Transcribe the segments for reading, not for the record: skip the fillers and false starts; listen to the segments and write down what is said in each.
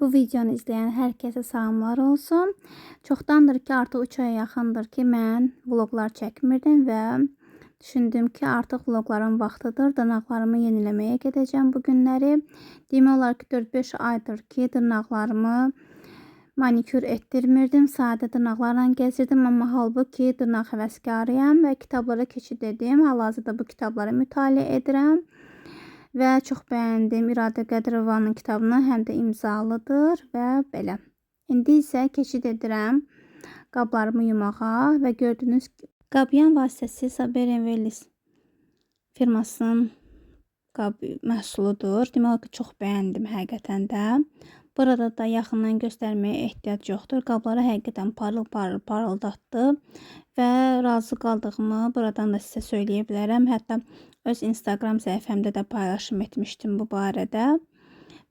Bu videonu izleyen hər kəsə salamlar olsun. Çoxdandır ki, artıq 3 aya yaxındır ki, mən vloqlar çəkmirdim və düşündüm ki, artıq vloqların vaxtıdır. Dırnaqlarımı yeniləməyə gedəcəm bu günləri. Demək olar ki, 4-5 aydır ki, dırnaqlarımı manikür etdirmirdim. Sadə dırnaqlarla gəzirdim, amma halbuki dırnaq həvəskarıyam və kitablara keçid edim. Hal-hazırda bu kitabları mütaliə edirəm. Və çox bəyəndim İradə Qədirovanın kitabını, həm də imzalıdır və belə. İndi isə keçid edirəm qablarımı yumağa və gördüyünüz qabyan vasitəsi Saberen Velis firmasının qab məhsuludur. Demək olar ki, çox bəyəndim həqiqətən də. Burada da yaxından göstərməyə ehtiyac yoxdur. Qabları həqiqətən parıl-parıl parıldatdı və razı qaldığımı buradan da sizə söyləyə bilərəm. Hətta öz Instagram səhifəmdə də paylaşım etmişdim bu barədə.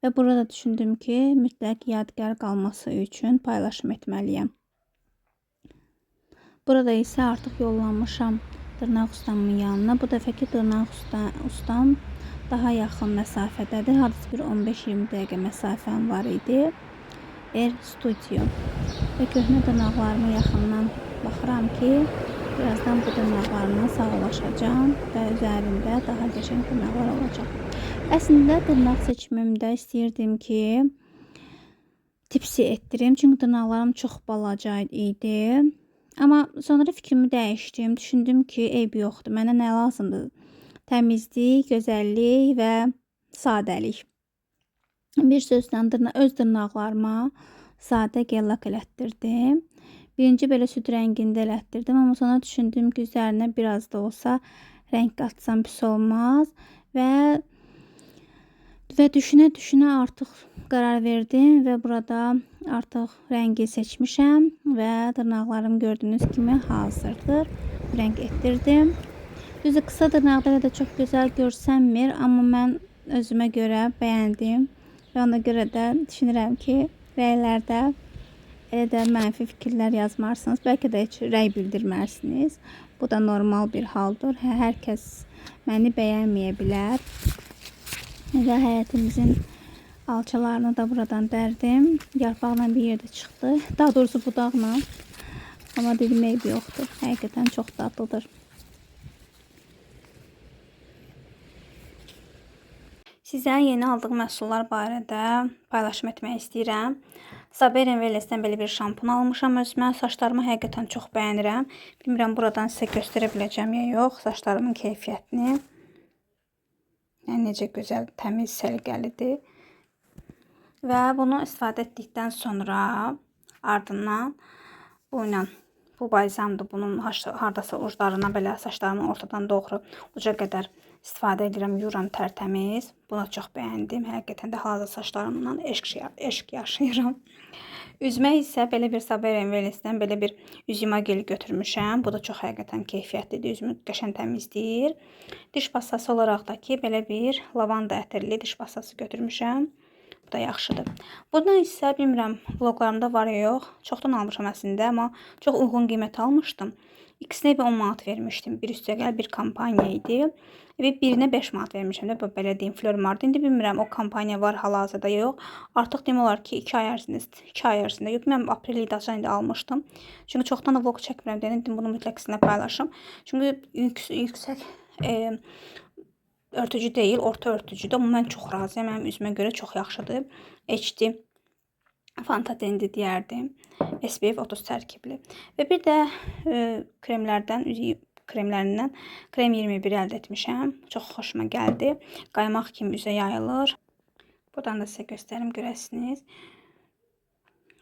Və burada düşündüm ki, mütləq yadigar qalması üçün paylaşım etməliyəm. Burada isə artıq yollanmışam dırnaq ustamın yanına. Bu dəfəki dırnaq ustam daha yaxın məsafədədir. Hardasa bir 15-20 dəqiqə məsafəm var idi. Studio. Və köhnə dırnaqlarımı yaxından baxıram ki, birazdan bu dırnaqlarımla sağlaşacağım və üzərində daha qəşəng dırnaqlar olacaq. Əslində dırnaq seçimimdə istəyirdim ki, tipsi etdirim. Çünki dırnaqlarım çox balaca idi. Amma sonra fikrimi dəyişdim. Düşündüm ki, eyb yoxdur. Mənə nə lazımdır? Təmizlik, gözəllik və sadəlik. Bir sözlə öz dırnaqlarıma sadə gellak elətdirdim. Birinci belə süd rəngində elətdirdim. Amma sonra düşündüm ki, üzərinə biraz da olsa rəng qatsam pis olmaz. Və düşünə artıq qərar verdim və burada artıq rəngi seçmişəm və dırnaqlarım gördüyünüz kimi hazırdır. Rəng etdirdim. Düzü qısa dırnaqda da çox gözəl görsənmir, amma mən özümə görə bəyəndim və ona görə də düşünürəm ki, rəylərdə elə də mənfi fikirlər yazmarsınız, bəlkə də heç rəy bildirmərsiniz. Bu da normal bir haldır. Hər kəs məni bəyənməyə bilər. Və həyətimizin alçalarını da buradan dərdim. Yarpaqla bir yerdə çıxdı. Daha doğrusu budaqla. Amma dedim, eyb yoxdur. Həqiqətən çox dadlıdır. Sizə yeni aldığım məhsullar barədə paylaşım etmək istəyirəm. Saberen Velis'dən belə bir şampun almışam özümə. Saçlarımı həqiqətən çox bəyənirəm. Bilmirəm buradan sizə göstərə biləcəm ya yox. Saçlarımın keyfiyyətini. Yəni necə gözəl, təmiz, səliqəlidir. Və bunu istifadə etdikdən sonra ardından bu balzamdır. Bunun hardasa uclarına belə saçlarımı ortadan doğru uca qədər istifadə edirəm, yuram tərtəmiz. Bunu çox bəyəndim. Həqiqətən də hazır saçlarımdan eşq yaşayıram. Üzmə isə belə bir Saberen Velis'dən belə bir üz yuma geli götürmüşəm. Bu da çox həqiqətən keyfiyyətlidir. Üzümü qəşəng təmizləyir. Diş pastası olaraq da ki, belə bir lavanda ətirli diş pastası götürmüşəm. Bu da yaxşıdır. Bundan isə bilmirəm, vloqlarımda var ya yox. Çoxdan almışam əslində, amma çox uyğun qiymət almışdım. İkisinə 10 manat vermişdim. Bir üstəgəl bir kampaniya idi. Və birinə 5 manat vermişəm də, belə deyim, Flormarda. İndi bilmirəm, o kampaniya var hal-hazırda yox. Artıq demək olar ki, 2 ay ərzində yox. Mən aprel ayında indi almışdım. Çünki çoxdan da vlog çəkmirəm dedim, bunu mütləq sizinlə paylaşım. Çünki yüksək örtücü deyil, orta örtücüdür. Amma mən çox razıyam. Mənim üzümə görə çox yaxşıdır. HD Fantadendi deyərdim. SPF 30 tərkibli. Və bir də kremlərindən krem 21 əldə etmişəm. Çox xoşuma gəldi. Qaymaq kimi üzə yayılır. Buradan da sizə göstərim, görəsiniz.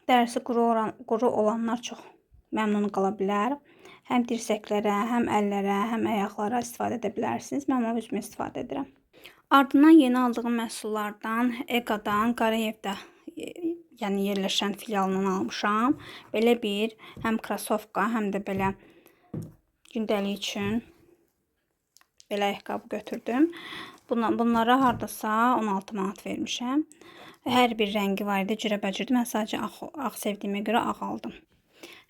Dərisi quru olanlar çox məmnun qala bilər. Həm dirsəklərə, həm əllərə, həm ayaqlara istifadə edə bilərsiniz. Mən onu üzümə istifadə edirəm. Ardından yeni aldığım məhsullardan Eqadan Qarayevdə yerləşən filialından almışam. Belə bir həm krasovka, həm də belə gündəlik üçün belə ayaqqabı götürdüm. Bunlara hardasa 16 manat vermişəm. Hər bir rəngi var idi, cürəbəcürdür. Mən sadəcə ağ sevdiyimə görə ağ aldım.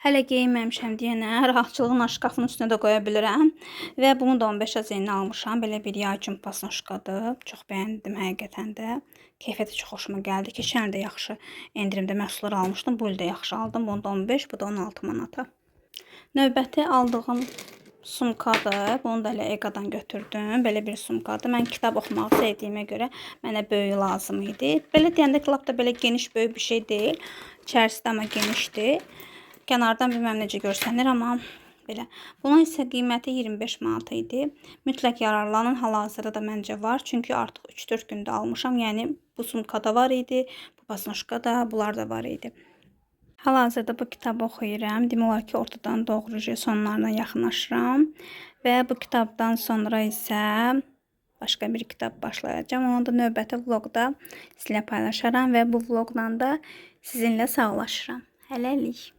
Hələ geyinməmişəm deyənə rahatçılığın şkafın üstünə də qoya bilirəm. Və bunu da 15 əziyyətinə almışam. Belə bir yay üçün pasnoşkadır. Çox bəyəndim həqiqətən də. Keyfiyyəti çox xoşuma gəldi. Keçən il də yaxşı endirimdə məhsullar almışdım. Bu il də yaxşı aldım. Bunu da 15, bu da 16 manata. Növbəti aldığım sumkadır. Bunu da elə Eqadan götürdüm. Belə bir sumkadır. Mən kitab oxumağı sevdiyimə görə mənə böyük lazım idi. Belə deyəndə ki, lap da belə geniş böyük bir şey deyil. İçərisi də amma genişdir. Kənardan bilməm necə görsənir, amma belə. Bunun isə qiyməti 25 manat idi. Mütləq yararlanın. Hal-hazırda da məncə var. Çünki artıq 3-4 gündə almışam. Yəni bu sumkada var idi. Bu pasnoşkada, bunlar da var idi. Hal-hazırda bu kitabı oxuyuram. Demək olar ki, ortadan doğru sonlarına yaxınlaşıram. Və bu kitabdan sonra isə başqa bir kitab başlayacağım. Onu da növbəti vloqda sizinlə paylaşaram və bu vloqla da sizinlə sağlaşıram. Hələlik.